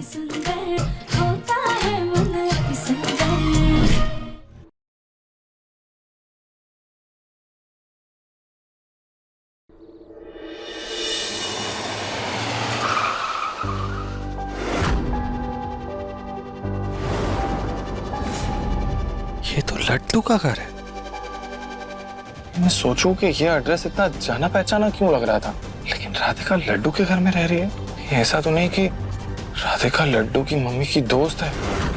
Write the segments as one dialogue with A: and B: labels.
A: सुंदर होता है मन अति सुंदर।
B: ये तो लड्डू का घर है। मैं सोचूं कि ये एड्रेस इतना जाना पहचाना क्यों लग रहा था, लेकिन राधिका लड्डू के घर में रह रही है। ये ऐसा तो नहीं कि राधिका लड्डू की मम्मी की दोस्त है,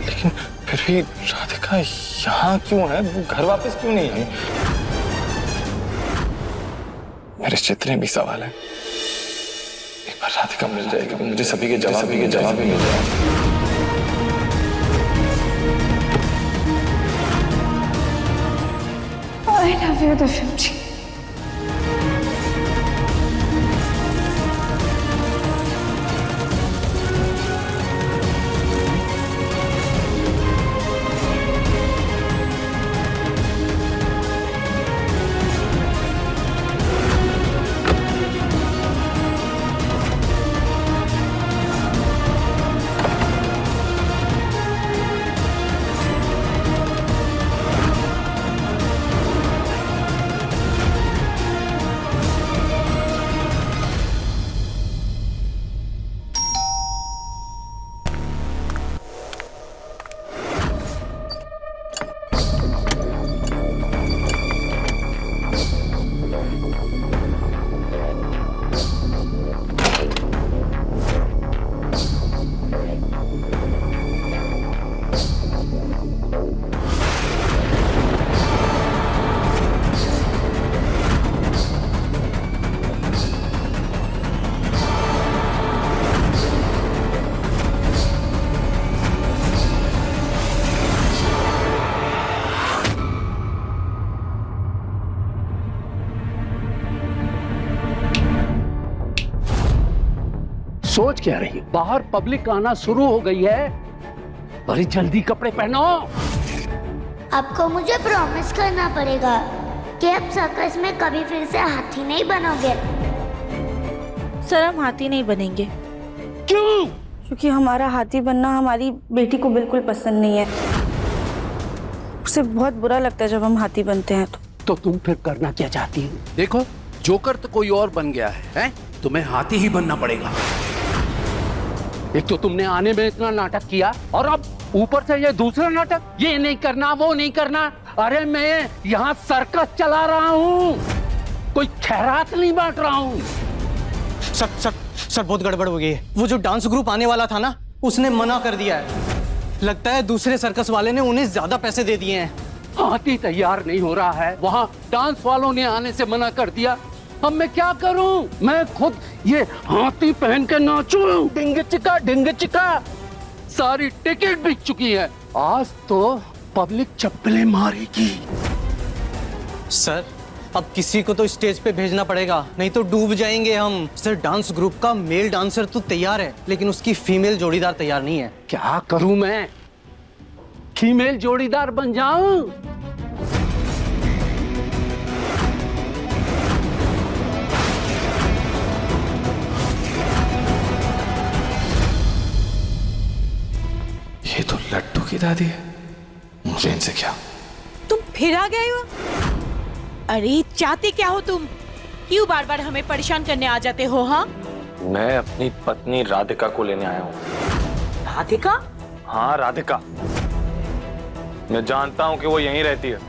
B: लेकिन फिर भी राधिका यहाँ क्यों है? वो घर वापस क्यों नहीं आई? मेरे जितने भी सवाल हैं, एक बार राधिका मिल जाएगी, मुझे सभी के जवाब ही मिल जाएंगे।
C: I love you, दिव्यम जी।
D: सोच क्या रही? बाहर पब्लिक आना शुरू हो गई है, बड़ी जल्दी कपड़े पहनो।
E: आपको मुझे प्रॉमिस करना पड़ेगा कि अब सर्कस में कभी फिर से हाथी नहीं बनोगे।
F: सर हम हाथी नहीं बनेंगे।
D: क्यों?
F: क्योंकि हमारा हाथी बनना हमारी बेटी को बिल्कुल पसंद नहीं है। उसे बहुत बुरा लगता है जब हम हाथी बनते हैं।
D: तो तुम फिर करना क्या चाहती हो?
G: देखो, जोकर तो कोई और बन गया है? तुम्हें हाथी ही बनना पड़ेगा।
D: एक तो तुमने आने में इतना नाटक किया और अब ऊपर से ये दूसरा नाटक, ये नहीं करना वो नहीं करना। अरे मैं यहाँ सर्कस चला रहा हूँ, कोई खैरात नहीं बांट रहा हूँ।
H: सर बहुत गड़बड़ हो गई है। वो जो डांस ग्रुप आने वाला था ना, उसने मना कर दिया है। लगता है दूसरे सर्कस वाले ने उन्हें ज्यादा पैसे दे दिए हैं।
D: हाथी तैयार नहीं हो रहा है, वहाँ डांस वालों ने आने से मना कर दिया। अब मैं क्या करूं? मैं खुद ये हाथी पहन के नाचूं? डिंग चिका सारी टिकट बिक चुकी है। आज तो पब्लिक चप्पलें मारेगी।
H: सर अब किसी को तो स्टेज पे भेजना पड़ेगा, नहीं तो डूब जाएंगे हम। सर डांस ग्रुप का मेल डांसर तो तैयार है, लेकिन उसकी फीमेल जोड़ीदार तैयार नहीं है।
D: क्या करूं मैं? फीमेल जोड़ीदार बन जाऊं?
B: ये तो लड्डू की दादी है, मुझे इनसे क्या?
F: तुम फिर आ गए हो? अरे चाहते क्या हो तुम? क्यों बार बार हमें परेशान करने आ जाते हो? हाँ,
B: मैं अपनी पत्नी राधिका को लेने आया हूँ।
F: राधिका?
B: हाँ राधिका, मैं जानता हूँ कि वो यहीं रहती है।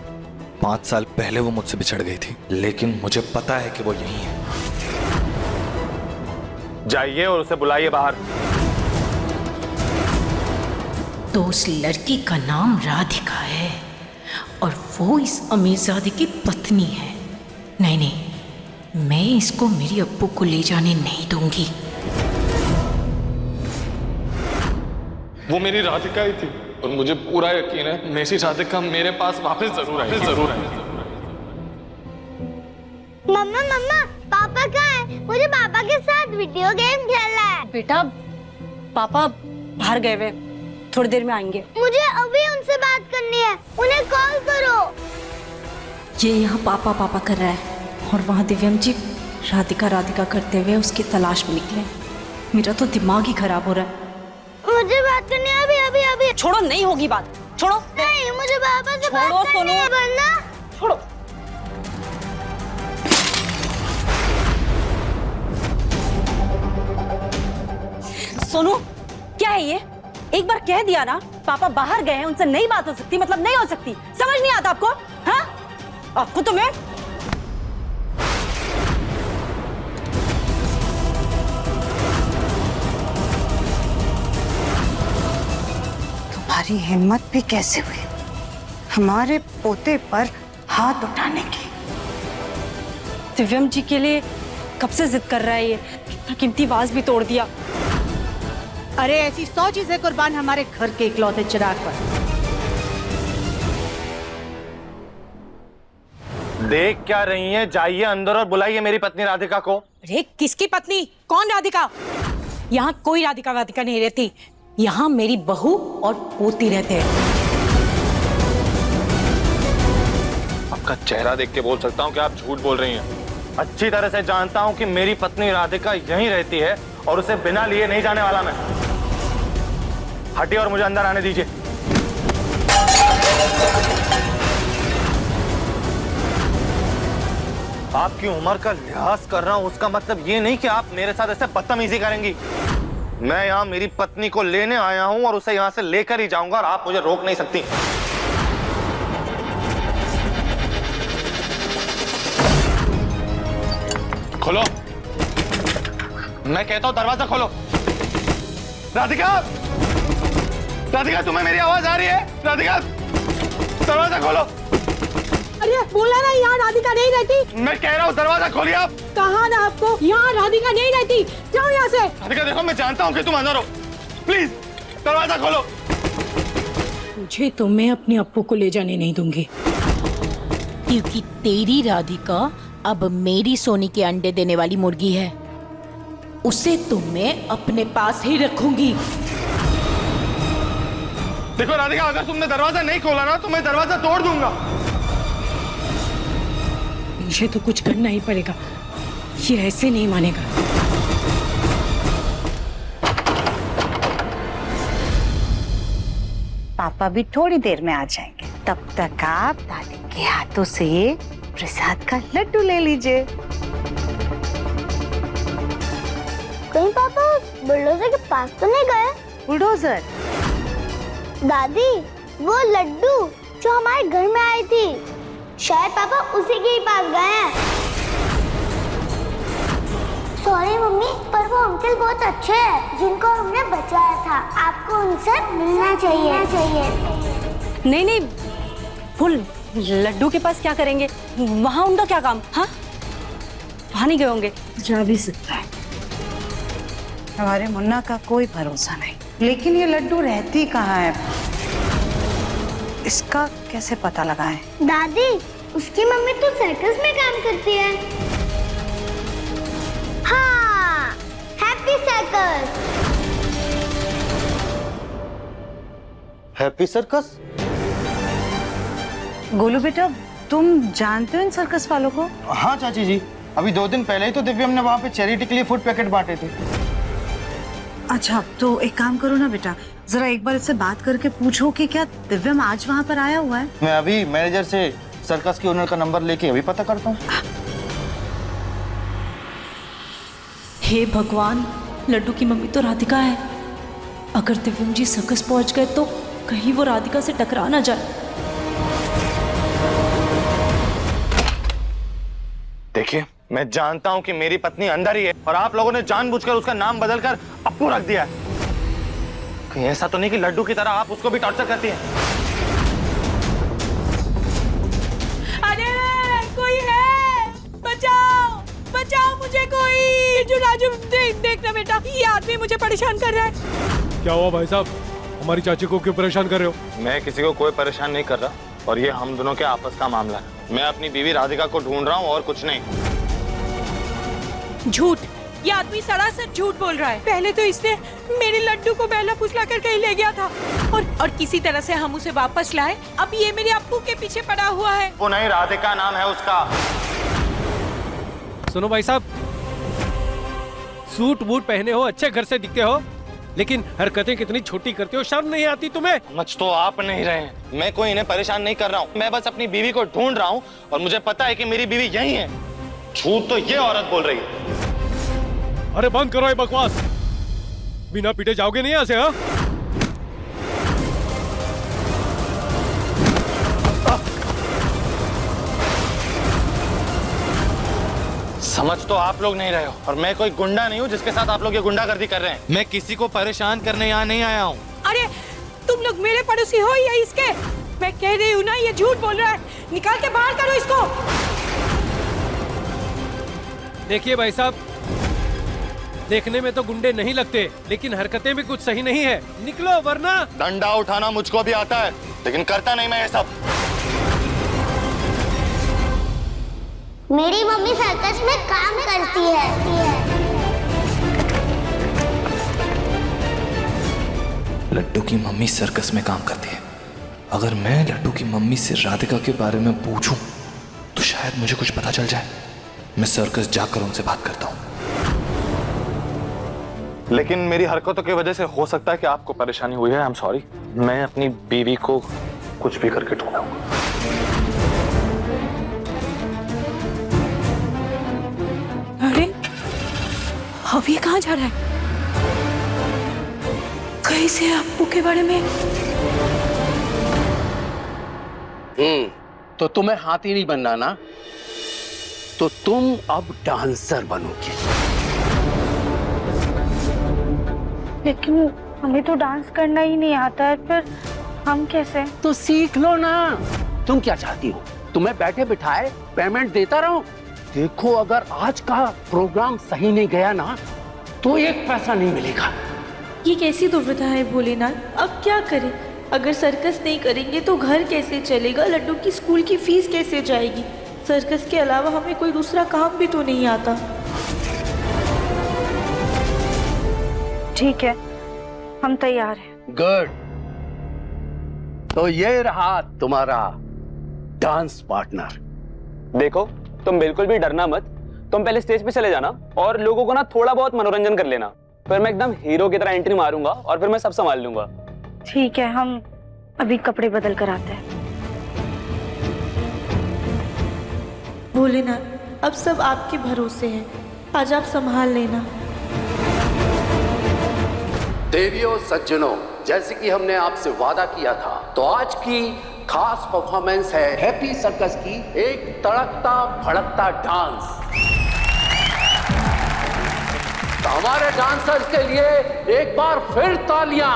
B: 5 साल पहले वो मुझसे बिछड़ गई थी, लेकिन मुझे पता है कि वो यहीं है। जाइए और उसे बुलाइए बाहर।
I: तो उस लड़की का नाम राधिका है और वो इस अमीरजादे की पत्नी है। नहीं नहीं, मैं इसको मेरी अप्पू को ले जाने नहीं दूंगी।
B: वो मेरी राधिका ही थी और मुझे पूरा यकीन है मेरी राधिका मेरे पास वापस जरूर आएगी।
E: मम्मा मम्मा, पापा कहाँ है? मुझे पापा के साथ वीडियो गेम खेलना है।
F: बेटा पापा बाहर गए हुए, थोड़ी देर में आएंगे।
E: मुझे अभी उनसे बात करनी है, उन्हें कॉल करो।
I: ये यहाँ पापा पापा कर रहा है और वहाँ दिव्यम जी राधिका राधिका करते हुए उसकी तलाश में निकले। मेरा तो दिमाग ही खराब हो रहा है।
E: मुझे बात करनी है अभी अभी अभी।
F: छोड़ो, नहीं होगी बात, छोड़ो।
E: नहीं, मुझे पापा से
F: छोड़ो
E: बात करनी है,
F: सोनू।
E: वरना
F: छोड़ो। सोनू, क्या है ये? एक बार कह दिया ना, पापा बाहर गए हैं, उनसे नहीं बात हो सकती मतलब नहीं हो सकती। समझ नहीं आता आपको? हाँ, आपको तो मैं
C: तुम्हारी हिम्मत भी कैसे हुई हमारे पोते पर हाथ उठाने की?
F: दिव्यम जी के लिए कब से जिद कर रहा है ये, कितना कीमती वाज भी तोड़ दिया।
C: अरे ऐसी 100 चीजें कुर्बान हमारे घर के इकलौते चिराग पर।
B: देख क्या रही हैं? जाइए अंदर और बुलाइए मेरी पत्नी राधिका को।
I: अरे किसकी पत्नी? कौन राधिका? यहाँ कोई राधिका वाधिका नहीं रहती, यहाँ मेरी बहू और पोती रहते हैं।
B: आपका चेहरा देख के बोल सकता हूँ कि आप झूठ बोल रही हैं। अच्छी तरह से जानता हूँ कि मेरी पत्नी राधिका यहीं रहती है और उसे बिना लिए नहीं जाने वाला मैं। हटिए और मुझे अंदर आने दीजिए। आपकी उम्र का लिहाज कर रहा हूं, उसका मतलब ये नहीं कि आप मेरे साथ ऐसे बदतमीजी करेंगी। मैं यहाँ मेरी पत्नी को लेने आया हूं और उसे यहाँ से लेकर ही जाऊंगा और आप मुझे रोक नहीं सकती। खोलो, मैं कहता हूं दरवाजा खोलो। राधिका, राधिका तुम्हें मेरी आवाज आ रही है? राधिका दरवाजा खोलो।
I: अरे बोला ना, यहाँ राधिका नहीं रहती।
B: मैं कह रहा हूँ दरवाजा खोलिए आप।
I: कहा ना आपको, यहाँ राधिका नहीं रहती। जाओ यहाँ से।
B: राधिका देखो, मैं जानता हूँ कि तुम अंदर हो, प्लीज दरवाजा खोलो।
I: मुझे तो मैं अपने अप्पू को ले जाने नहीं दूंगी, क्योंकि तेरी राधिका अब मेरी सोनी के अंडे देने वाली मुर्गी है। उसे तो मैं अपने पास ही रखूंगी।
B: देखो राधिका, अगर तुमने दरवाजा नहीं खोला ना तो मैं दरवाजा तोड़ दूंगा।
I: मुझे तो कुछ करना ही पड़ेगा, ये ऐसे नहीं मानेगा।
C: पापा भी थोड़ी देर में आ जाएंगे, तब तक आप दादी के हाथों से प्रसाद का लड्डू ले लीजिए।
E: कहीं पापा बुलडोजर के पास तो नहीं गए?
C: बुलडोजर?
E: दादी, वो लड्डू जो हमारे घर में आई थी, शायद पापा उसी के ही पास गए हैं। सॉरी मम्मी, पर वो अंकल बहुत अच्छे हैं जिनको हमने बचाया था। आपको उनसे मिलना चाहिए।
F: नहीं नहीं, वो लड्डू के पास क्या करेंगे? वहाँ उनका क्या काम? हाँ, वहाँ नहीं गए होंगे।
C: जा भी सकता है, हमारे मुन्ना का कोई भरोसा नहीं। लेकिन ये लड्डू रहती कहाँ है, इसका कैसे पता लगाएं?
E: दादी, उसकी मम्मी तो सर्कस में काम करती है। हाँ, happy circus.
B: Happy circus?
C: Golu बेटा, तुम जानते हो इन सर्कस वालों को?
B: हाँ चाची जी, अभी 2 दिन पहले ही तो दिव्यम ने वहाँ पे चैरिटी के लिए फूड पैकेट बांटे थे।
C: अच्छा, तो एक काम करो ना बेटा, जरा एक बार इससे बात करके पूछो कि क्या दिव्यम आज वहाँ पर आया हुआ है।
B: मैं अभी मैनेजर से सर्कस के ओनर का नंबर लेके अभी पता करता हूँ।
I: हे भगवान, लड्डू की मम्मी तो राधिका है। अगर दिव्यम जी सर्कस पहुंच गए तो कहीं वो राधिका से टकरा ना जाए।
B: देखिए, मैं जानता हूँ कि मेरी पत्नी अंदर ही है और आप लोगों ने जानबूझकर उसका नाम बदलकर अप्पू रख दिया है। कहीं ऐसा तो नहीं कि लड्डू की तरह आप उसको भी टॉर्चर करती हैं?
I: अरे कोई है, बचाओ बचाओ मुझे कोई। जो राजू, देखना बेटा, ये आदमी मुझे परेशान कर रहा है।
J: क्या हुआ भाई साहब, हमारी चाची को क्यों परेशान कर रहे हो?
B: मैं किसी को कोई परेशान नहीं कर रहा और ये हम दोनों के आपस का मामला है। मैं अपनी बीवी राधिका को ढूंढ रहा हूँ और कुछ नहीं।
I: झूठ, ये आदमी सरासर झूठ बोल रहा है। पहले तो इसने मेरे लड्डू को बहला फुसला कर कहीं ले गया था और किसी तरह से हम उसे वापस लाए। अब ये मेरे अप्पू के पीछे पड़ा हुआ है।
B: वो नहीं, राधिका नाम है उसका।
J: सुनो भाई साहब, सूट बूट पहने हो, अच्छे घर से दिखते हो, लेकिन हरकतें कितनी छोटी करते हो, शर्म नहीं आती तुम्हें?
B: समझ तो आप नहीं रहे हैं, मैं कोई इन्हें परेशान नहीं कर रहा हूँ, मैं बस अपनी बीवी को ढूंढ रहा हूँ और मुझे पता है कि मेरी बीवी यही है। झूठ तो ये औरत बोल रही है।
J: अरे बंद करो ये बकवास, बिना पीटे जाओगे नहीं यहाँ से? हाँ,
B: समझ तो आप लोग नहीं रहे हो, और मैं कोई गुंडा नहीं हूँ जिसके साथ आप लोग ये गुंडागर्दी कर रहे हैं। मैं किसी को परेशान करने यहाँ नहीं आया हूँ।
F: अरे तुम लोग मेरे पड़ोसी हो या इसके? मैं कह रही हूँ ना, ये झूठ बोल रहा है, निकाल के बाहर करो इसको।
J: देखिए भाई साहब, देखने में तो गुंडे नहीं लगते, लेकिन हरकतें भी कुछ सही नहीं है। निकलो वरना।
B: डंडा उठाना मुझको भी आता है, लेकिन करता नहीं मैं ये सब।
E: मेरी मम्मी सर्कस में काम करती है।
B: लड्डू की मम्मी सर्कस में काम करती है। अगर मैं लड्डू की मम्मी से राधिका के बारे में पूछूं तो शायद मुझे कुछ पता चल जाए। मैं सर्कस जाकर उनसे बात करता हूं। लेकिन मेरी हरकतों की वजह से हो सकता है कि आपको परेशानी हुई है। I am sorry. मैं अपनी बीवी को कुछ भी करके ढूंढूंगा।
F: अरे अभी कहाँ जा रहा है? कैसे अप्पू के बारे में?
D: तो तुम्हें हाथी नहीं बनना ना, तो तुम अब डांसर बनोगे।
E: लेकिन हमें तो डांस करना ही नहीं आता है, फिर हम कैसे?
D: तो सीख लो ना। तुम क्या चाहती हो? तुम्हें बैठे बिठाए पेमेंट देता रहूं? देखो, अगर आज का प्रोग्राम सही नहीं गया ना, तो एक पैसा नहीं मिलेगा।
K: ये कैसी दुविधा है भोलेनाथ, अब क्या करें? अगर सर्कस नहीं करेंगे तो घर कैसे चलेगा? लड्डू की स्कूल की फीस कैसे जाएगी? सर्कस के अलावा हमें कोई दूसरा काम भी तो नहीं आता।
E: ठीक है, हम तैयार हैं।
D: गुड। तो ये रहा तुम्हारा डांस पार्टनर।
L: देखो, तुम बिल्कुल भी डरना मत। तुम पहले स्टेज पे चले जाना और लोगों को ना थोड़ा बहुत मनोरंजन कर लेना। फिर मैं एकदम हीरो की तरह एंट्री मारूंगा और फिर मैं सब संभाल लूंगा।
E: ठीक है, हम अभी कपड़े बदल कर आते हैं।
K: भोलेनाथ, अब सब आपके भरोसे है, आज आप संभाल लेना।
G: देवियों सज्जनों, जैसे कि हमने आपसे वादा किया था, तो आज की खास परफॉर्मेंस है हैप्पी सर्कस की एक तड़कता भड़कता डांस। तो हमारे डांसर्स के लिए एक बार फिर तालियां।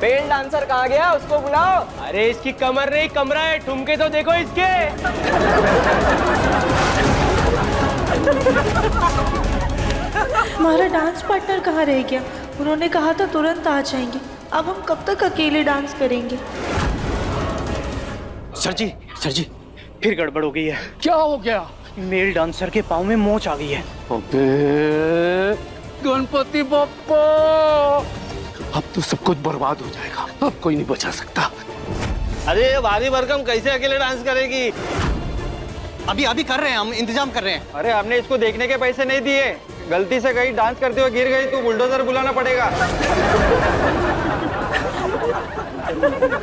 L: पेल डांसर कहाँ गया? उसको बुलाओ।
H: अरे इसकी कमर नहीं कमरा है, ठुमके तो देखो इसके।
K: हमारा डांस पार्टनर कहाँ रह गया? उन्होंने कहा था तुरंत आ जाएंगे। अब हम कब तक अकेले डांस करेंगे?
H: सर जी फिर गड़बड़ हो गई है।
D: क्या हो गया?
H: मेल डांसर के पाँव में मोच आ गई है।
D: अबे गणपति बप्पा, अब तो सब कुछ बर्बाद हो जाएगा। अब कोई नहीं बचा सकता।
H: अरे ये भारी भरकम कैसे अकेले डांस करेगी? अभी कर रहे हैं, हम इंतजाम कर रहे हैं।
L: अरे हमने इसको देखने के पैसे नहीं दिए। गलती से कहीं डांस करते हुए गिर गई तो बुलडोजर बुलाना पड़ेगा।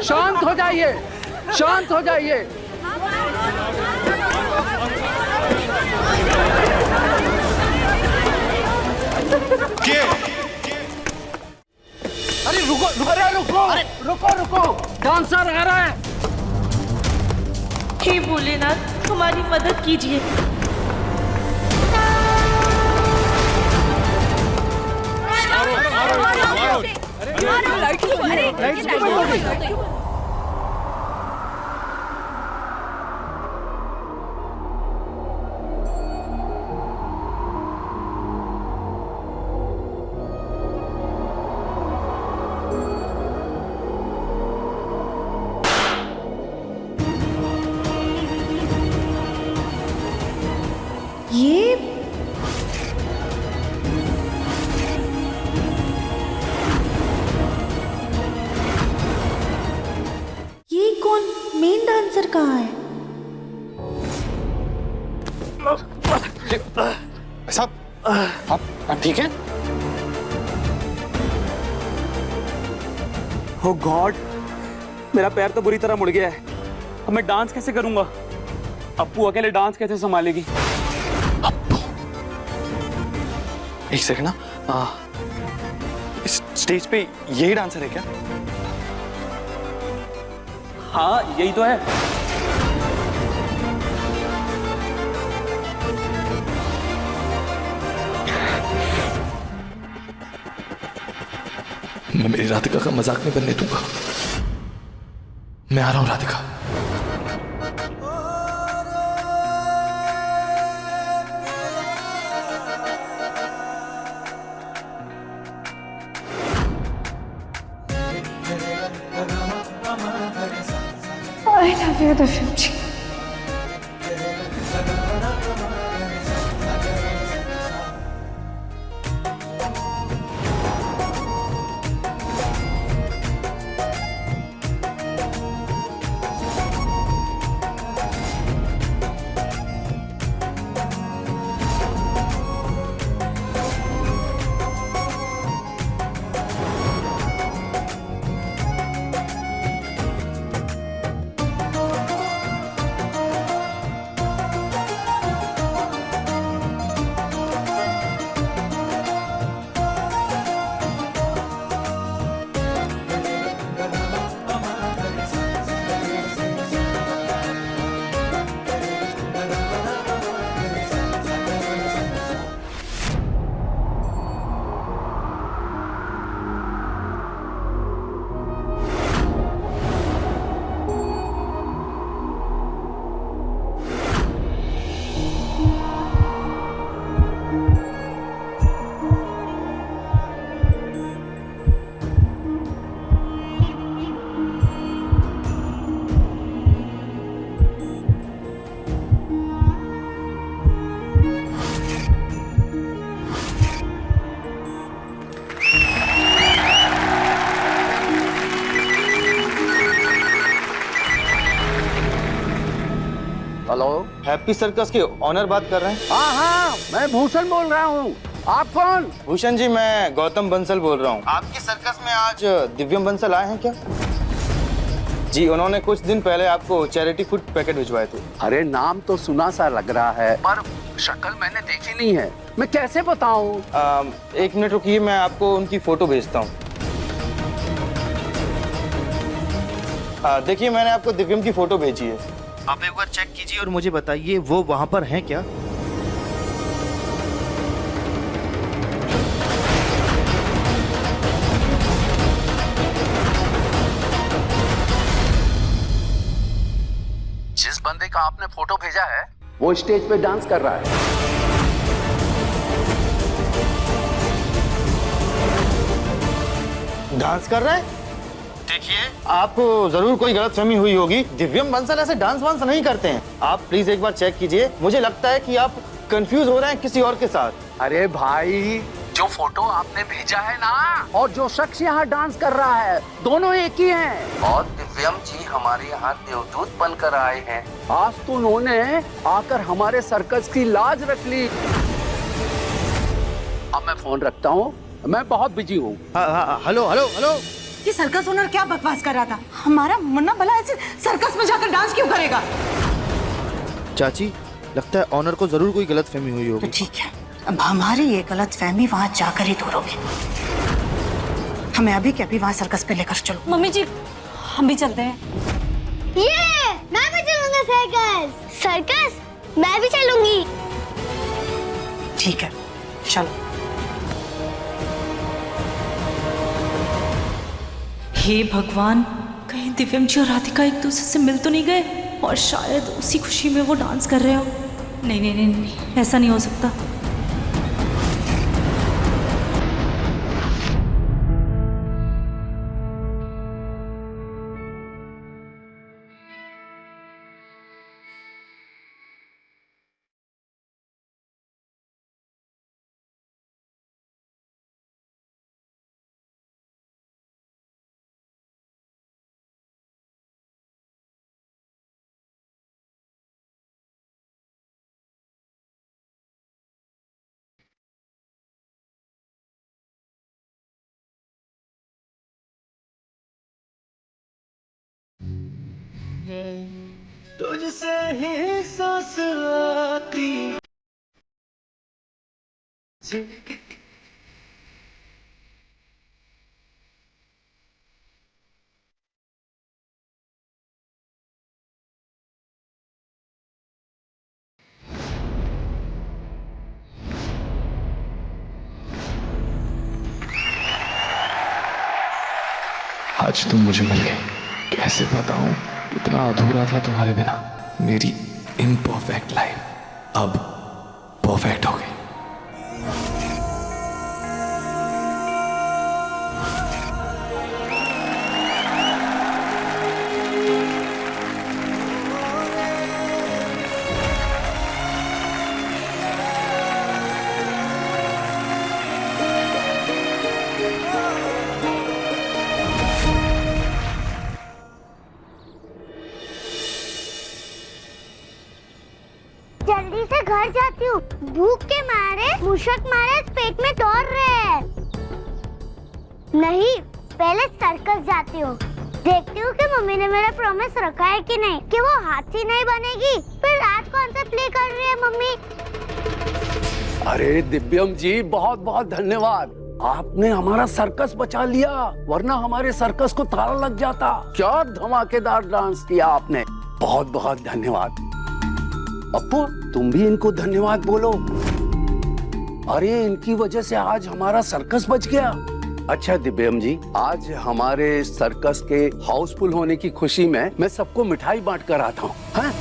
D: शांत हो जाइए, शांत हो जाइए। अरे रुको, डांसर आ रहा है।
K: हे भोलेनाथ, हमारी मदद कीजिए। कौन? मेन डांसर कहाँ है?
B: साहब आप ठीक हैं?
L: ओ गॉड, मेरा पैर तो बुरी तरह मुड़ गया है। अब मैं डांस कैसे करूंगा? अप्पू अकेले डांस कैसे संभालेगी?
B: एक सेकंड ना, इस स्टेज पे यही डांसर है क्या?
L: हाँ यही तो है।
B: मैं मेरी राधिका का मजाक नहीं बनने दूंगा। मैं आ रहा हूं Radhika.
K: I love you, Divyam ji.
G: Hello,
H: happy circus के ऑनर बात कर रहे हैं?
G: हाँ हाँ, मैं भूषण बोल रहा हूँ। आप कौन?
H: भूषण जी, मैं गौतम बंसल बोल रहा हूँ। आपकी सर्कस में आज दिव्यम बंसल आए हैं क्या? जी, उन्होंने कुछ दिन पहले आपको चैरिटी फूड पैकेट भिजवाए थे।
G: अरे नाम तो सुना सा लग रहा है, पर शक्ल मैंने देखी नहीं है। मैं कैसे बताऊँ?
H: एक मिनट रुकिए, मैं आपको उनकी फोटो भेजता हूँ। देखिए, मैंने आपको दिव्यम की फोटो भेजी है। आप एक बार चेक कीजिए और मुझे बताइए वो वहां पर हैं क्या?
G: जिस बंदे का आपने फोटो भेजा है वो स्टेज पे डांस कर रहा है।
H: डांस कर रहे हैं? देखिए, आपको जरूर कोई गलतफहमी हुई होगी। दिव्यम बंसल ऐसे डांस वांस नहीं करते हैं। आप प्लीज एक बार चेक कीजिए। मुझे लगता है कि आप कंफ्यूज हो रहे हैं किसी और के साथ।
G: अरे भाई, जो फोटो आपने भेजा है ना, और जो शख्स यहाँ डांस कर रहा है, दोनों एक ही हैं। और दिव्यम जी हमारे यहाँ देवदूत बनकर आए हैं। आज तो उन्होंने आकर हमारे सर्कस की लाज रख ली। अब मैं फोन रखता हूँ, मैं बहुत बिजी हूँ।
H: हेलो हेलो हेलो,
C: ये सर्कस ओनर क्या बकवास कर रहा था? हमारा मुन्ना भला ऐसे सर्कस में जाकर डांस क्यों करेगा?
H: चाची, लगता है ऑनर को जरूर कोई गलतफहमी हुई होगी।
C: तो ठीक है, अब हमारी ये गलतफहमी वहां जाकर ही दूर होगी। हमें अभी के अभी वहां सर्कस पे लेकर चलो।
F: मम्मी जी, हम भी चलते हैं।
E: ये मैं भी चलूंगा सर्कस। सर्कस मैं भी चलूंगी।
C: ठीक है, चलो।
K: हे भगवान, कहीं दिव्यम जी और राधिका एक दूसरे से मिल तो नहीं गए और शायद उसी खुशी में वो डांस कर रहे हो। नहीं नहीं नहीं नहीं, ऐसा नहीं हो सकता।
H: है, तुझसे ही सांस आती।
B: आज तुम मुझे मिल गए। कैसे बताऊं कितना अधूरा था तुम्हारे बिना। मेरी इम्परफेक्ट लाइफ अब परफेक्ट हो गई।
E: जल्दी से घर जाती हूँ, भूख के मारे मूषक मारे पेट में दौड़ रहे हैं। नहीं, पहले सर्कस जाती हूँ, देखती हूँ कि मम्मी ने मेरा प्रॉमिस रखा है कि नहीं, कि वो हाथी नहीं बनेगी। फिर रात कौन सा प्ले कर रही है मम्मी?
D: अरे दिव्यम जी, बहुत बहुत धन्यवाद। आपने हमारा सर्कस बचा लिया, वरना हमारे सर्कस को ताला लग जाता। क्या धमाकेदार डांस किया आपने, बहुत बहुत धन्यवाद। अप्पू, तुम भी इनको धन्यवाद बोलो। अरे इनकी वजह से आज हमारा सर्कस बच गया। अच्छा दिव्यम जी, आज हमारे सर्कस के हाउसफुल होने की खुशी में मैं सबको मिठाई बांट कर आता हूँ। हाँ?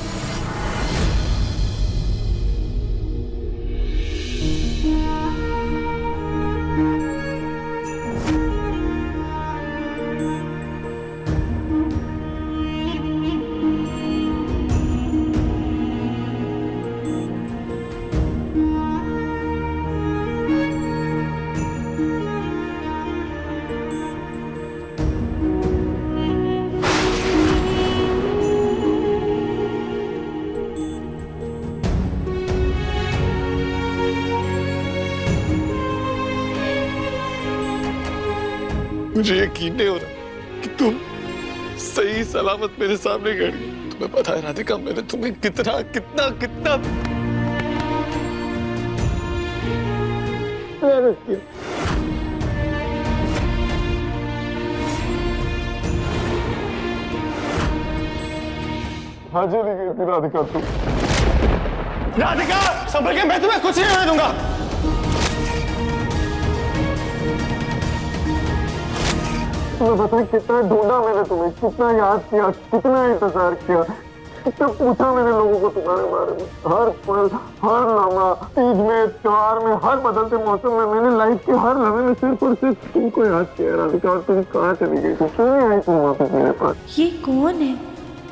B: मुझे यकीन नहीं हो रहा कि तुम सही सलामत मेरे सामने खड़ी। तुम्हें पता है राधिका, मैंने तुम्हें कितना कितना कितना हाजिर नहीं करती राधिका। तुम राधिका संभल के, मैं तुम्हें कुछ नहीं होने दूंगा। तुम्हें पता है कितना ढूंढा मैंने तुम्हें, कितना याद किया, कितना इंतजार किया, कितना पूछा मैंने लोगों को तुम्हारे बारे में। हर पल, हर लम्हा, तीज में, त्योहार में, हर बदलते मौसम में मैंने लाइफ के हर लम्हे में सिर्फ और सिर्फ तुमको याद किया राधिका। और तुम कहाँ चली गई? क्यों नहीं आई तुम वापस मेरे पास?
K: ये कौन है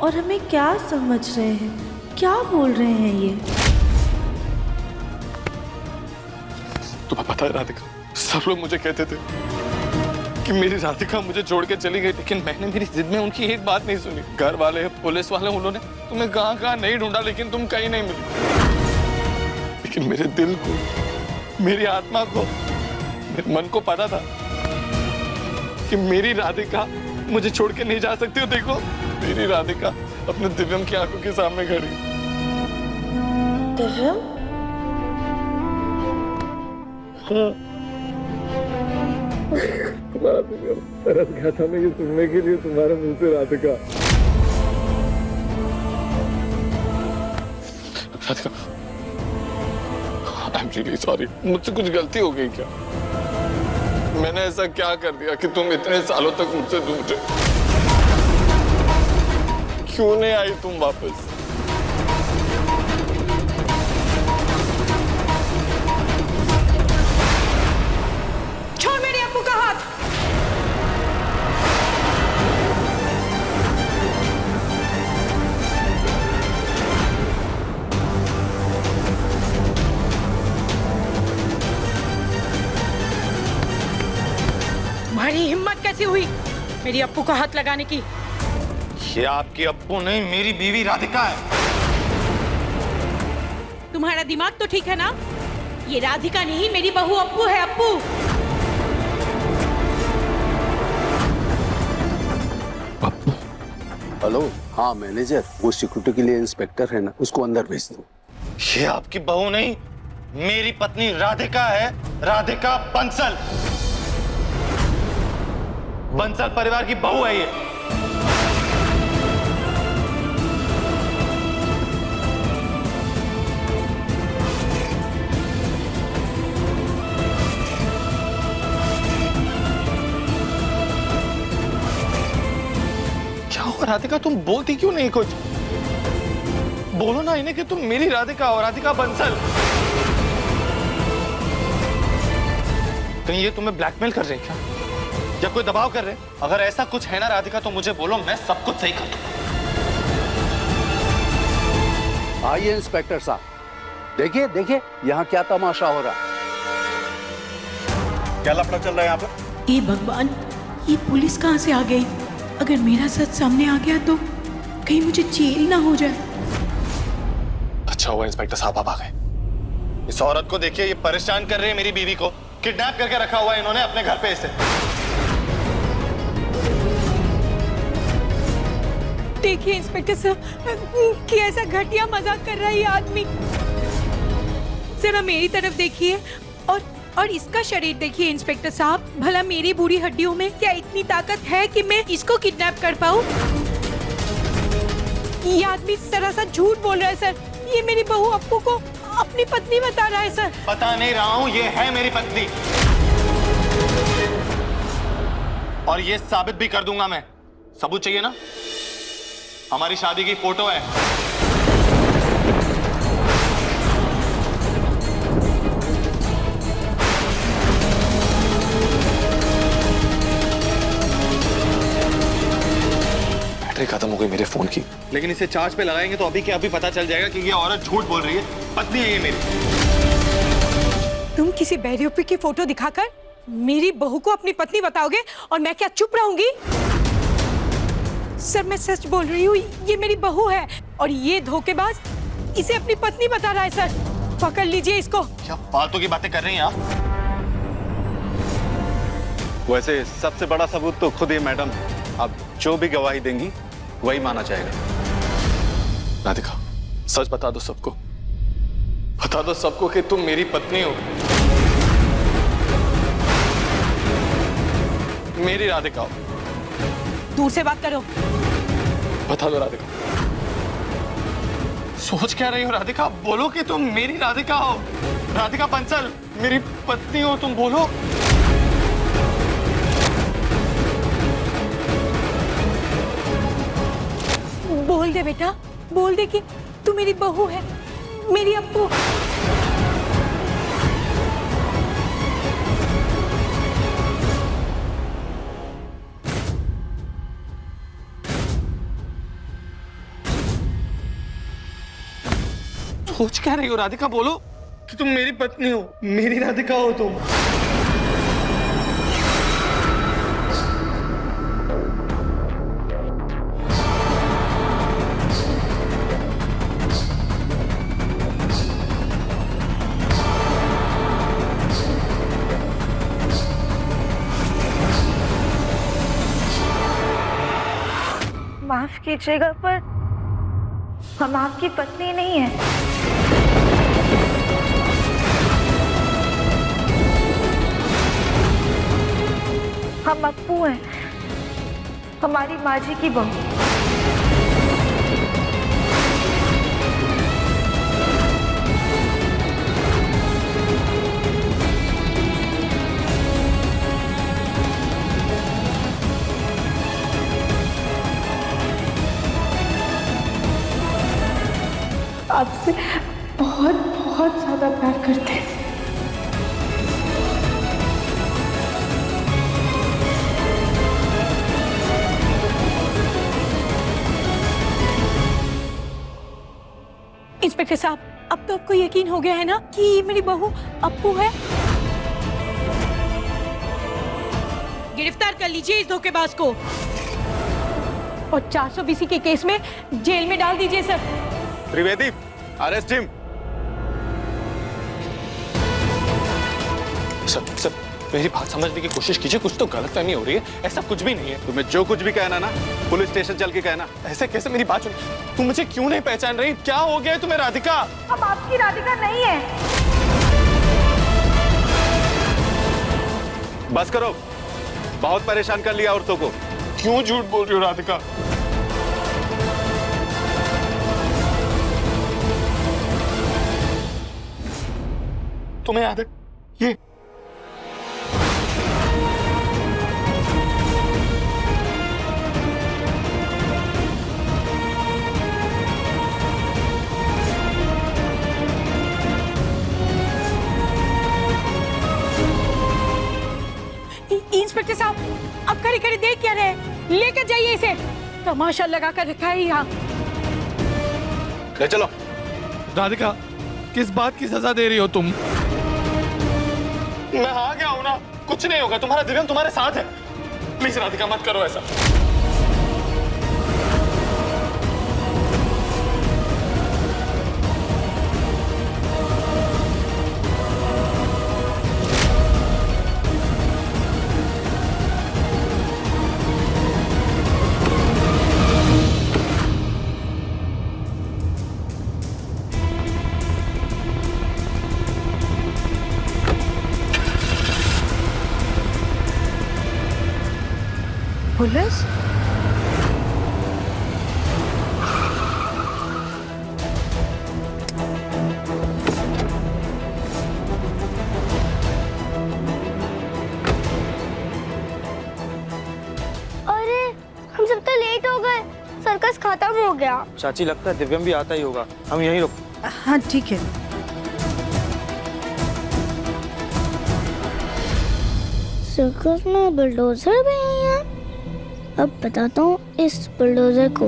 K: और हमें क्या समझ रहे हैं, क्या बोल रहे हैं ये?
B: तुम्हें पता है राधिका, सब लोग मुझे कहते थे कि मेरी राधिका मुझे छोड़ के चली गई, लेकिन मैंने मेरी जिद में उनकी एक बात नहीं सुनी। घर वाले, पुलिस वाले, उन्होंने तुम्हें कहाँ नहीं ढूंढा, लेकिन तुम कहीं नहीं मिली। लेकिन मेरे दिल को, मेरी आत्मा को, मेरे मन को पता था कि मेरी राधिका मुझे छोड़ के नहीं जा सकती। हो देखो, मेरी राधिका अपने दिव्यम की आंखों के सामने खड़ी।
K: दिव्यम?
B: तरस गया था मैं ये सुनने के लिए तुम्हारे मुंह से Radhika. Radhika, I am really sorry. मुझसे कुछ गलती हो गई क्या? मैंने ऐसा क्या कर दिया कि तुम इतने सालों तक मुझसे दूर रहे? क्यों नहीं आई तुम वापस?
F: छोड़ मेरे अप्पू का हाथ। तुम्हारी हिम्मत कैसी हुई मेरी अप्पू को हाथ लगाने की?
B: ये आपकी अप्पू नहीं, मेरी बीवी राधिका है।
F: तुम्हारा दिमाग तो ठीक है ना? ये राधिका नहीं, मेरी बहू अप्पू है। अप्पू,
B: अप्पू?
G: हेलो, हाँ मैनेजर, वो सिक्योरिटी के लिए इंस्पेक्टर है ना, उसको अंदर भेज दो।
B: ये आपकी बहू नहीं, मेरी पत्नी राधिका है, राधिका बंसल। बंसल परिवार की बहू है ये। क्या हुआ राधिका, तुम बोलती क्यों नहीं कुछ? बोलो ना इन्हें कि तुम मेरी राधिका हो, राधिका बंसल। कहीं ये तुम्हें ब्लैकमेल कर रहे हैं क्या, या कोई दबाव कर रहे हैं? अगर ऐसा कुछ है ना राधिका तो मुझे बोलो, मैं सब कुछ सही कर दूंगा।
G: आइए इंस्पेक्टर साहब, देखिए देखिए यहाँ क्या तमाशा हो रहा है।
B: क्या लफड़ा चल रहा है यहाँ पर?
I: ए भगवान, ये पुलिस कहाँ से आ गई? अगर मेरा सच सामने आ गया तो कहीं मुझे जेल ना हो जाए।
B: अच्छा हुआ इंस्पेक्टर साहब आप आ गए। इस औरत को देखिए, ये परेशान कर रही है मेरी बीवी को। किडनैप करके रखा हुआ है इन्होंने अपने घर पे इसे।
K: देखिए इंस्पेक्टर साहब, कि ऐसा घटिया मजाक कर रहा है ये आदमी। जरा मेरी तरफ देखिए और इसका शरीर देखिए इंस्पेक्टर साहब। भला मेरी बूढ़ी हड्डियों में क्या इतनी ताकत है कि मैं इसको किडनैप कर पाऊं? ये आदमी सरासर झूठ बोल रहा है सर। ये मेरी बहू अप्पू को अपनी पत्नी बता रहा है सर।
B: बता नहीं रहा हूं, ये है मेरी पत्नी, और ये साबित भी कर दूंगा मैं। सबूत चाहिए ना? हमारी शादी की फोटो है। बैटरी खत्म हो गई मेरे फोन की, लेकिन इसे चार्ज पे लगाएंगे तो अभी के अभी पता चल जाएगा कि ये औरत झूठ बोल रही है। पत्नी है ये मेरी।
K: तुम किसी बेवकूफ की फोटो दिखाकर मेरी बहू को अपनी पत्नी बताओगे और मैं क्या चुप रहूंगी? सर मैं सच बोल रही हूँ, ये मेरी बहू है और ये धोखेबाज इसे अपनी पत्नी बता रहा है सर। पकड़ लीजिए इसको।
B: क्या फालतू की बातें कर रही हैं आप?
M: वैसे सबसे बड़ा सबूत तो खुद ही मैडम, अब जो भी गवाही देंगी वही माना जाएगा।
B: राधिका, सच बता दो सबको, बता दो सबको कि तुम मेरी पत्नी हो, मेरी राधिका हो।
K: दूर से बात करो।
B: बता दो राधिका। सोच क्या रही हो राधिका? बोलो कि तुम मेरी राधिका हो, राधिका बंसल मेरी पत्नी हो, तुम बोलो।
K: बोल दे बेटा, बोल दे कि तू मेरी बहू है, मेरी अप्पू।
B: सोच क्या रही हो राधिका? बोलो कि तुम मेरी पत्नी हो, मेरी राधिका हो तुम।
K: माफ कीजिएगा पर हम आपकी पत्नी नहीं है। हम अप्पू हैं, हमारी माँ जी की बहू। आपसे बहुत बहुत ज्यादा प्यार करते हैं। इंस्पेक्टर साहब, अब तो आपको यकीन हो गया है ना कि ये मेरी बहू अप्पू है? गिरफ्तार कर लीजिए इस धोखेबाज को और 420 के केस में जेल में डाल दीजिए sir.
M: Trivedi, arrest him.
B: Sir, मेरी बात समझने की कोशिश कीजिए, कुछ तो गलतफहमी हो रही है, ऐसा कुछ भी नहीं है।
M: तुम्हें जो कुछ भी कहना ना पुलिस स्टेशन चल के कहना।
B: ऐसे कैसे, मेरी बात सुन, तुम मुझे क्यों नहीं पहचान रही? क्या हो गया है तुम्हें राधिका?
K: अब आपकी राधिका नहीं है।
M: बस करो, बहुत परेशान कर लिया औरतों को।
B: क्यों झूठ बोल रही हो राधिका? तुम्हें याद है ये
F: इंस्पेक्टर साहब, अब खड़ी खड़ी देख क्या रहे? लेकर जाइए इसे, तमाशा लगा कर रखा है यहाँ।
M: ले चलो।
B: राधिका, किस बात की सजा दे रही हो तुम? मैं आ गया हूं ना, कुछ नहीं होगा, तुम्हारा दिव्यम तुम्हारे साथ है। प्लीज राधिका मत करो ऐसा।
C: पुलिस?
E: अरे हम सब तो लेट हो गए, सर्कस खत्म हो गया।
H: चाची लगता है दिव्यम भी आता ही होगा, हम यहीं रुक।
C: हाँ ठीक है।
E: सर्कस में बुलडोजर भी है यहाँ। अब बताता हूँ इस बुलडोजर को।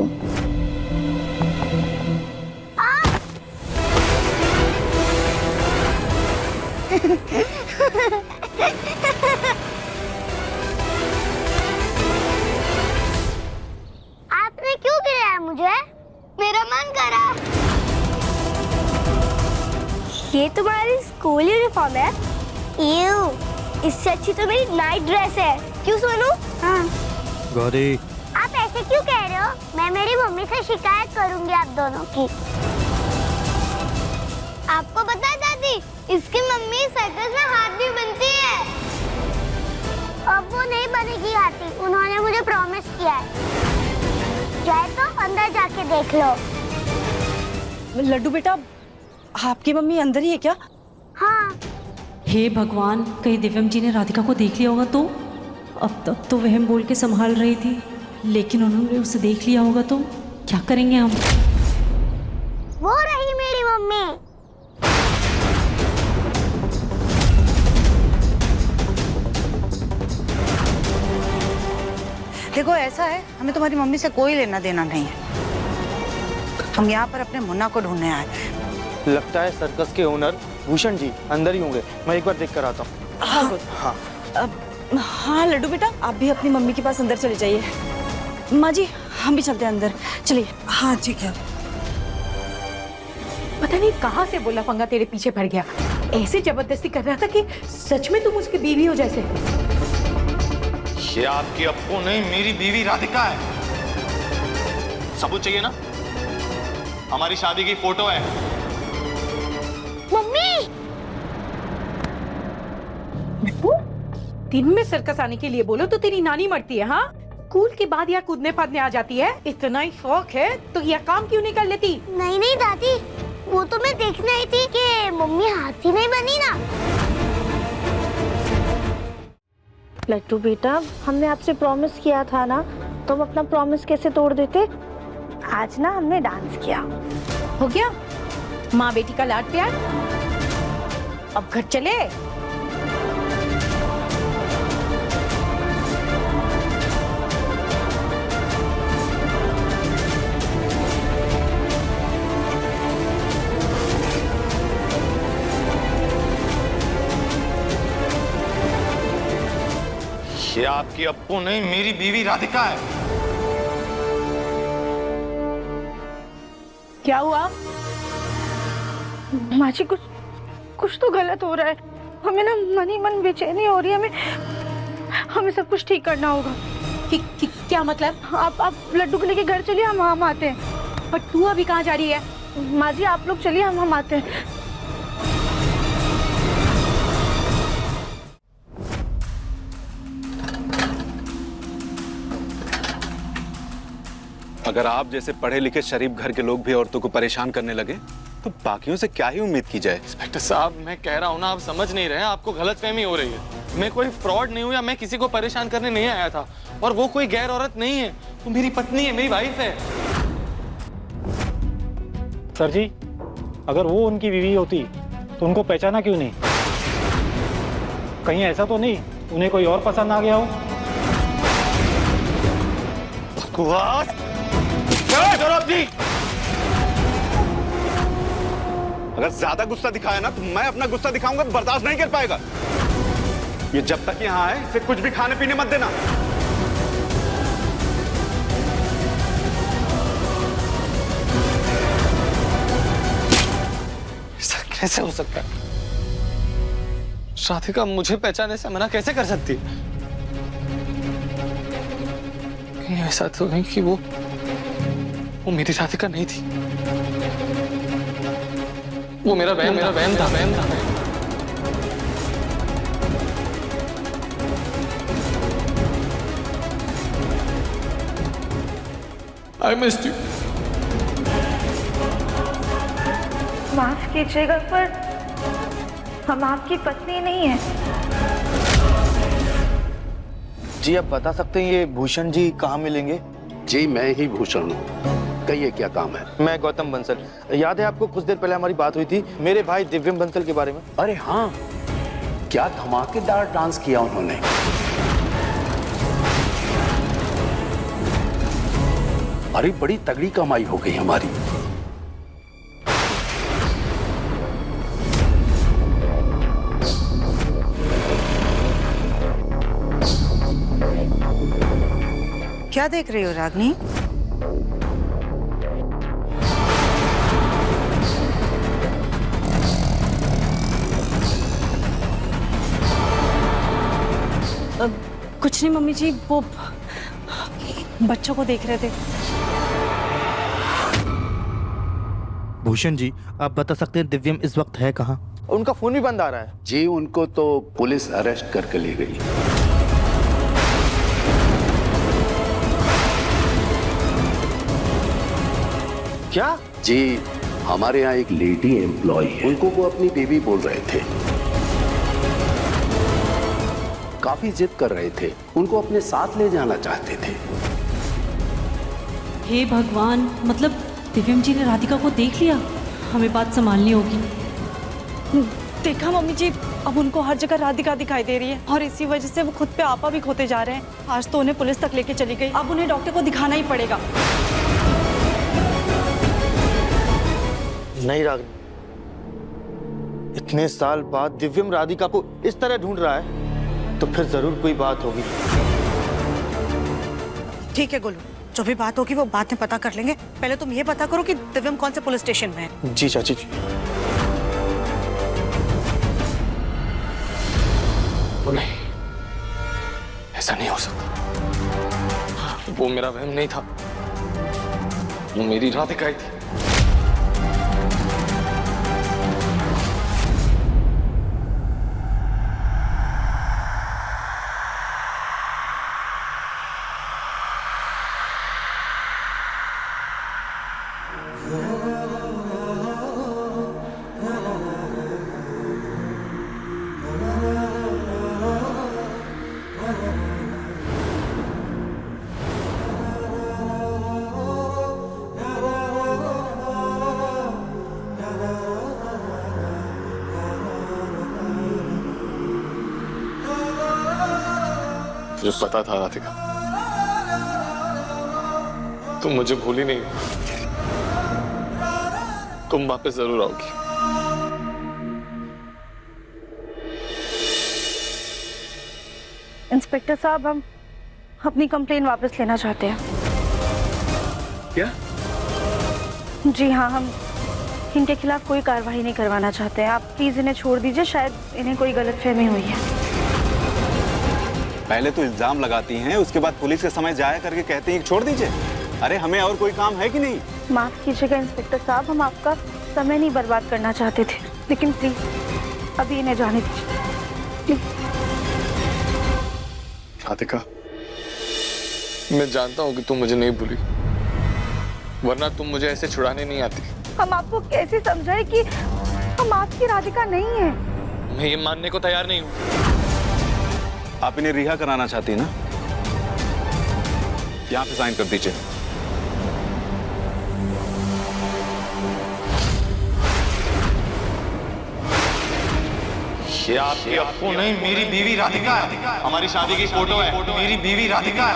E: आपने क्यों गिराया मुझे? मेरा मन करा। ये तुम्हारी स्कूल यूनिफॉर्म है? यूं, इससे अच्छी तो मेरी नाइट ड्रेस है। क्यों सोनू? हाँ।
H: गौरी,
E: आप ऐसे क्यों कह रहे हो? मैं मेरी मम्मी से शिकायत करूंगी आप दोनों की। आपको पता है दादी, इसकी मम्मी सर्कस में हाथी बनती है। अब वो नहीं बनेगी हाथी, उन्होंने मुझे प्रॉमिस किया है। चाहे तो अंदर जाके देख लो।
F: लड्डू बेटा, आपकी मम्मी अंदर ही है क्या?
E: हाँ।
F: हे भगवान, कहीं दिव्यम जी ने राधिका को देख लिया होगा तो? अब तक तो वहम बोल के संभाल रही थी, लेकिन उन्होंने उसे देख लिया होगा तो क्या करेंगे हम?
E: वो रही मेरी मम्मी।
C: देखो ऐसा है, हमें तुम्हारी मम्मी से कोई लेना देना नहीं है। हम यहाँ पर अपने मुन्ना को ढूंढने आए हैं।
H: लगता है सर्कस के ओनर भूषण जी अंदर ही होंगे, मैं एक बार देख कर आता हूँ।
F: हाँ,
H: हाँ।
F: हाँ लड्डू बेटा, आप भी अपनी मम्मी के पास अंदर चले जाइए। माँ जी, हम भी चलते हैं अंदर, चलिए।
C: हाँ ठीक है।
N: पता नहीं कहाँ से बोला पंगा तेरे पीछे पड़ गया। ऐसे जबरदस्ती कर रहा था कि सच में तुम उसकी बीवी हो जैसे।
B: ये आपकी अप्पू नहीं, मेरी बीवी राधिका है। सबूत चाहिए ना? हमारी शादी की फोटो है।
E: मम्मी!
N: दिन में सर्कस आने के लिए बोलो तो तेरी नानी मरती है। हाँ, स्कूल के बाद यहाँ कूदने फादने आ जाती है। इतना ही शौक है तो यह काम क्यों नहीं कर लेती?
E: नहीं नहीं दादी, वो तो मैं देखने आई थी कि मम्मी हाथी नहीं बनी ना।
K: लट्टू बेटा, हमने आपसे प्रॉमिस किया था ना, तुम अपना प्रॉमिस कैसे तोड़ देते? आज ना हमने डांस किया।
N: हो गया माँ बेटी का लाड प्यार। अब घर चले।
B: ये आपकी अप्पू नहीं, मेरी बीवी राधिका है।
K: क्या हुआ? माँ जी, कुछ तो गलत हो रहा है। हमें ना मन ही मन बेचैनी हो रही है, हमें सब कुछ ठीक करना होगा।
N: क्या मतलब?
K: आप लड्डू को लेके घर चलिए, हम आते हैं।
N: पर तू अभी कहाँ जा रही है?
K: माँ जी आप लोग चलिए, हम आते हैं।
M: अगर आप जैसे पढ़े लिखे शरीफ घर के लोग भी औरतों को परेशान करने लगे तो बाकियों से क्या ही उम्मीद की जाए।
B: इंस्पेक्टर साहब, मैं कह रहा हूँ ना, आप समझ नहीं रहे, आपको गलतफहमी हो रही है। मैं कोई फ्रॉड नहीं हूँ या मैं किसी को परेशान करने नहीं आया था। और वो कोई गैर औरत नहीं है, वो मेरी पत्नी है, मेरी वाइफ है।
O: सर जी, अगर वो उनकी बीवी होती तो उनको पहचाना क्यों नहीं? कहीं ऐसा तो नहीं उन्हें कोई और पसंद आ गया हो?
M: बकवास! अगर ज्यादा गुस्सा दिखाया ना तो मैं अपना गुस्सा दिखाऊंगा, बर्दाश्त नहीं कर पाएगा। ये जब तक यहाँ आए इसे कुछ भी खाने पीने मत देना।
B: ऐसा कैसे हो सकता है? राधिका मुझे पहचाने से मना कैसे कर सकती? कहीं ऐसा तो नहीं कि वो मेरी राधिका नहीं थी, वो मेरा बहन था। I missed you.
K: माफ कीजिएगा पर हम आपकी पत्नी नहीं है।
P: जी आप बता सकते हैं ये भूषण जी कहाँ मिलेंगे?
G: जी मैं ही भूषण हूँ। कहिए क्या काम है?
P: मैं गौतम बंसल। याद है आपको कुछ देर पहले हमारी बात हुई थी मेरे भाई दिव्यम बंसल के बारे में?
G: अरे हाँ, क्या धमाकेदार डांस किया उन्होंने। अरे बड़ी तगड़ी कमाई हो गई हमारी।
C: क्या देख रही हो रागनी?
F: कुछ नहीं मम्मी जी, वो बच्चों को देख रहे थे।
P: भूषण जी आप बता सकते हैं दिव्यम इस वक्त है कहाँ? उनका फोन भी बंद आ रहा है।
G: जी उनको तो पुलिस अरेस्ट करके ले गई।
P: क्या?
G: जी हमारे यहाँ एक लेडी एम्प्लॉय है, उनको वो अपनी बेबी बोल रहे थे। काफी जिद कर रहे थे, उनको अपने साथ ले जाना चाहते थे।
F: हे भगवान, मतलब दिव्यम जी ने राधिका को देख लिया। हमें बात संभालनी होगी। देखा मम्मी जी, अब उनको हर जगह राधिका दिखाई दे रही है और इसी वजह से वो खुद पे आपा भी खोते जा रहे हैं। आज तो उन्हें पुलिस तक लेके चली गई, अब उन्हें डॉक्टर को दिखाना ही पड़ेगा।
P: नहीं रागनी, इतने साल बाद दिव्यम राधिका को इस तरह ढूंढ रहा है तो फिर जरूर कोई बात होगी।
C: ठीक है गोलू, जो भी बात होगी वो बाद में पता कर लेंगे। पहले तुम ये पता करो कि दिव्यम कौन से पुलिस स्टेशन में है।
P: जी चाची जी।
B: वो नहीं, ऐसा नहीं हो सकता। वो मेरा वहम नहीं था, वो मेरी राधिका ही थी। मुझे पता था राधिका, तुम मुझे भूली नहीं, तुम वापस जरूर आओगी।
K: इंस्पेक्टर साहब, हम अपनी कंप्लेन वापस लेना चाहते हैं।
M: क्या?
K: जी हाँ, हम इनके खिलाफ कोई कार्रवाई नहीं करवाना चाहते हैं। आप प्लीज इन्हें छोड़ दीजिए, शायद इन्हें कोई गलतफहमी हुई है।
M: पहले तो इल्जाम लगाती हैं, उसके बाद पुलिस के समय जाया करके कहती हैं कि छोड़ दीजिए। अरे हमें और कोई काम है कि नहीं?
K: माफ कीजिएगा इंस्पेक्टर साहब, हम आपका समय नहीं बर्बाद करना चाहते थे, लेकिन प्लीज अभी इन्हें जाने दीजिए।
B: राधिका, मैं जानता हूँ कि तुम मुझे नहीं भूली, वरना तुम मुझे ऐसे छुड़ाने नहीं आती।
K: हम आपको कैसे समझाएं कि हम आपकी राधिका नहीं है?
B: मैं ये मानने को तैयार नहीं हूँ।
M: आप इन्हें रिहा कराना चाहती ना? यहाँ पे साइन कर दीजिए।
P: ये आपकी अप्पू नहीं, मेरी बीवी राधिका है। हमारी शादी की फोटो है, मेरी बीवी राधिका है।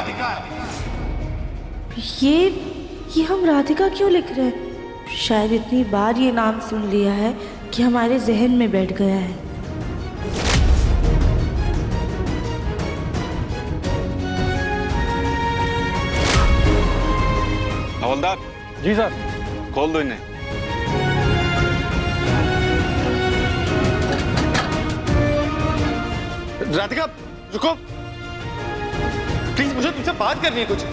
K: ये हम राधिका क्यों लिख रहे हैं? शायद इतनी बार ये नाम सुन लिया है कि हमारे जहन में बैठ गया है।
M: हवलदार
O: जी सर।
M: खोल दो इन्हें।
P: राधिका रुको, प्लीज, मुझे तुमसे बात करनी है कुछ।